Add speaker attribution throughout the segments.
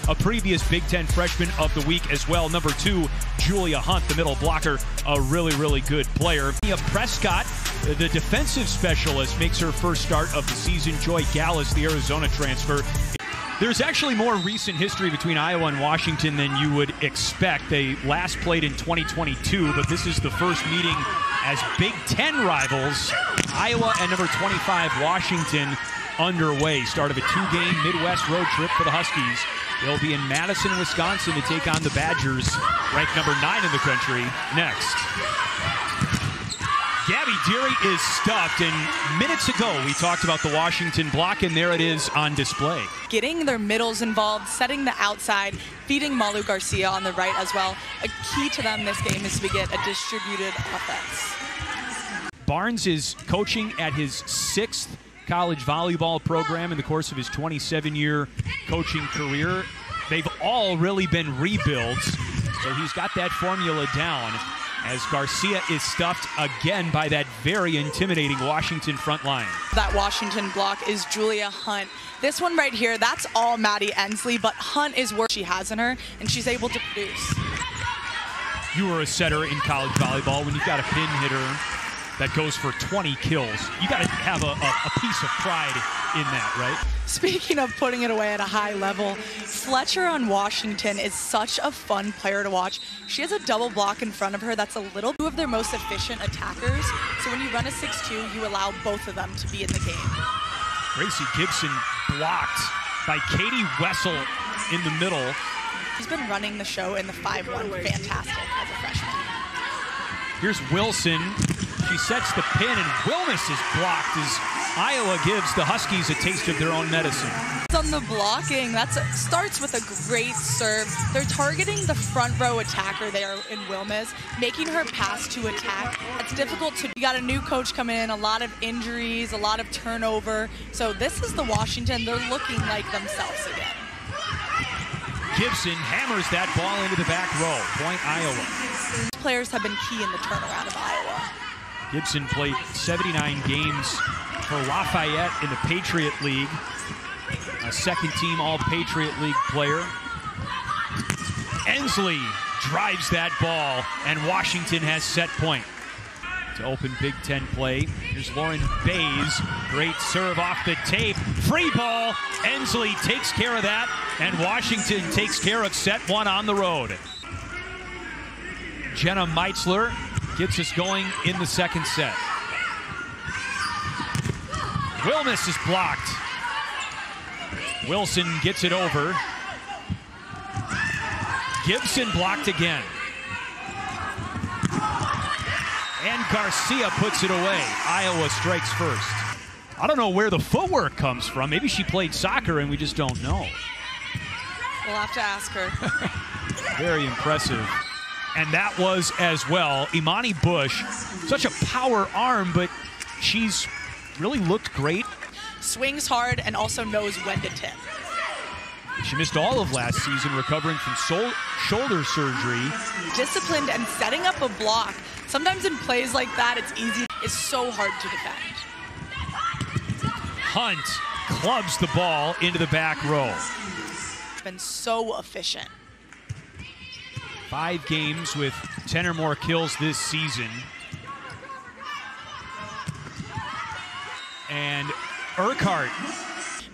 Speaker 1: a previous Big Ten freshman of the week as well. Number 2, Julia Hunt, the middle blocker, a really good player. Prescott, the defensive specialist, makes her first start of the season. Joy Gallus, the Arizona transfer. There's actually more recent history between Iowa and Washington than you would expect. They last played in 2022, but this is the first meeting as Big Ten rivals. Iowa and number 25 Washington underway. Start of a 2-game Midwest road trip for the Huskies. They'll be in Madison, Wisconsin to take on the Badgers, ranked number 9 in the country, next. Gabby Deary is stuffed, and minutes ago we talked about the Washington block, and there it is on display.
Speaker 2: Getting their middles involved, setting the outside, feeding Malu Garcia on the right as well. A key to them this game is to get a distributed offense.
Speaker 1: Barnes is coaching at his 6th college volleyball program in the course of his 27-year coaching career. They've all really been rebuilds, so he's got that formula down, as Garcia is stuffed again by that very intimidating Washington front line.
Speaker 2: That Washington block is Julia Hunt. This one right here, that's all Maddie Ensley, but Hunt is where she has in her, and she's able to produce.
Speaker 1: You were a setter in college volleyball. When you've got a pin hitter that goes for 20 kills, you got to have a piece of pride in that, right?
Speaker 2: Speaking of putting it away at a high level, Fletcher on Washington is such a fun player to watch. She has a double block in front of her that's a little bit of their most efficient attackers. So when you run a 6-2, you allow both of them to be in the game.
Speaker 1: Gracie Gibson blocked by Katie Wessel in the middle.
Speaker 2: She's been running the show in the 5-1, fantastic as a freshman.
Speaker 1: Here's Wilson. She sets the pin, and Wilmus is blocked as Iowa gives the Huskies a taste of their own medicine.
Speaker 2: On the blocking, that starts with a great serve. They're targeting the front row attacker there in Wilmus, making her pass to attack. It's difficult to. You got a new coach come in, a lot of injuries, a lot of turnover. So this is the Washington. They're looking like themselves again.
Speaker 1: Gibson hammers that ball into the back row. Point Iowa.
Speaker 2: These players have been key in the turnaround of Iowa.
Speaker 1: Gibson played 79 games for Lafayette in the Patriot League. A second-team All-Patriot League player. Ensley drives that ball, and Washington has set point. To open Big Ten play, here's Lauren Bays. Great serve off the tape. Free ball. Ensley takes care of that, and Washington takes care of set 1 on the road. Jenna Meitzler gets us going in the second set. Wilmus is blocked. Wilson gets it over. Gibson blocked again. And Garcia puts it away. Iowa strikes first. I don't know where the footwork comes from. Maybe she played soccer and we just don't know.
Speaker 2: We'll have to ask her.
Speaker 1: Very impressive. And that was as well. Imani Bush, such a power arm, but she's really looked great.
Speaker 2: Swings hard and also knows when to tip.
Speaker 1: She missed all of last season recovering from shoulder surgery.
Speaker 2: Disciplined and setting up a block. Sometimes in plays like that, it's easy. It's so hard to defend.
Speaker 1: Hunt clubs the ball into the back row.
Speaker 2: It's been so efficient.
Speaker 1: 5 games with 10 or more kills this season. And Urquhart.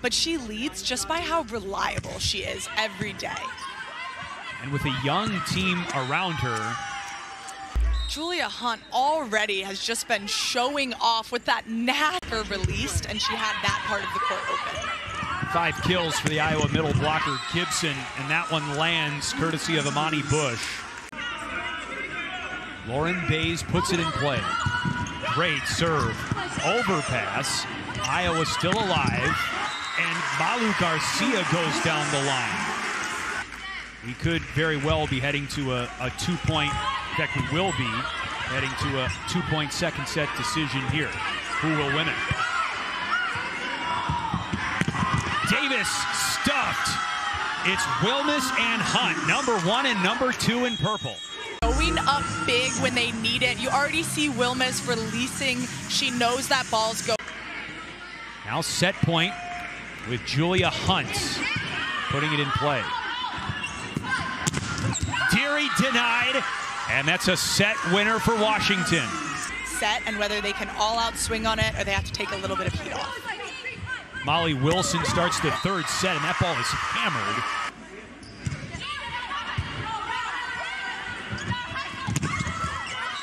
Speaker 2: But she leads just by how reliable she is every day.
Speaker 1: And with a young team around her.
Speaker 2: Julia Hunt already has just been showing off with that her released, and she had that part of the court open.
Speaker 1: 5 kills for the Iowa middle blocker Gibson, and that one lands courtesy of Imani Bush. Lauren Bays puts it in play. Great serve. Overpass. Iowa still alive. And Malu Garcia goes down the line. We could very well be heading to a 2-point, in fact, we will be heading to a 2-point second set decision here. Who will win it? Davis stuffed. It's Wilmus and Hunt, number 1 and number 2 in purple.
Speaker 2: Going up big when they need it. You already see Wilmus releasing. She knows that ball's going.
Speaker 1: Now set point with Julia Hunt putting it in play. Lowry denied, and that's a set winner for Washington.
Speaker 2: Set, and whether they can all out swing on it or they have to take a little bit of heat off.
Speaker 1: Molly Wilson starts the third set, and that ball is hammered.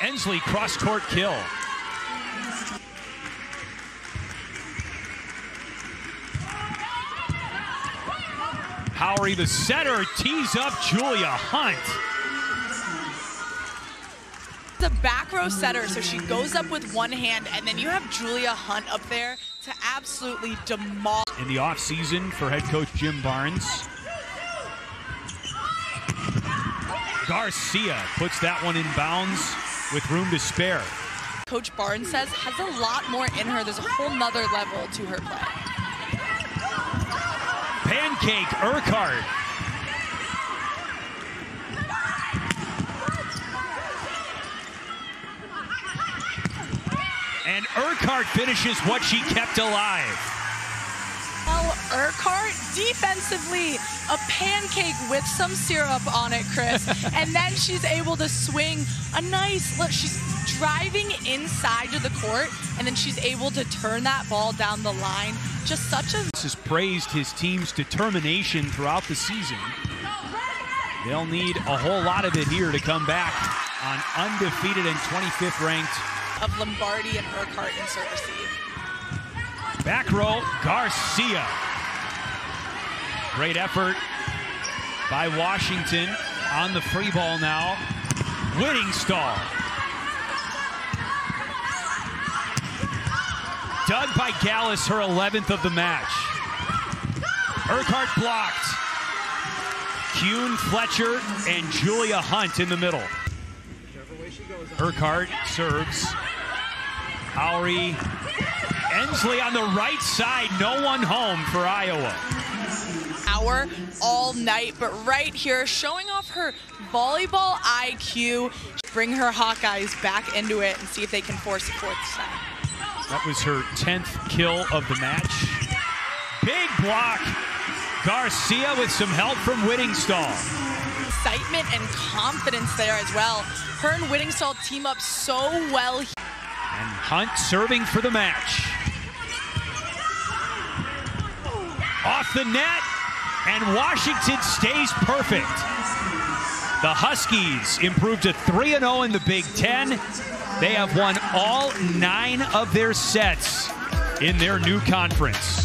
Speaker 1: Ensley cross-court kill. Howery, the setter, tees up Julia Hunt.
Speaker 2: The back row setter, so she goes up with one hand, and then you have Julia Hunt up there to absolutely demolish.
Speaker 1: In the offseason for head coach Jim Barnes. Garcia puts that one in bounds with room to spare.
Speaker 2: Coach Barnes says has a lot more in her. There's a whole nother level to her play.
Speaker 1: Pancake Urquhart. And Urquhart finishes what she kept alive.
Speaker 2: Well, Urquhart defensively, a pancake with some syrup on it, Chris. And then she's able to swing a nice, look, she's driving inside to the court, and then she's able to turn that ball down the line. Just such a...
Speaker 1: This has praised his team's determination throughout the season. They'll need a whole lot of it here to come back on undefeated and 25th ranked.
Speaker 2: Of Lombardi and Urquhart in serve receive.
Speaker 1: Back row, Garcia. Great effort by Washington on the free ball now. Whittingstall. Dug by Gallus, her 11th of the match. Urquhart blocked. Kuhn, Fletcher, and Julia Hunt in the middle. Urquhart serves. Howery, Ensley on the right side, no one home for Iowa.
Speaker 2: Hour all night, but right here, showing off her volleyball IQ. Bring her Hawkeyes back into it and see if they can force a fourth set.
Speaker 1: That was her 10th kill of the match. Big block. Garcia with some help from Whittingstall.
Speaker 2: Excitement and confidence there as well. Her and Whittingstall team up so well.
Speaker 1: And Hunt serving for the match. Off the net, and Washington stays perfect. The Huskies improved to 3-0 in the Big Ten. They have won all 9 of their sets in their new conference.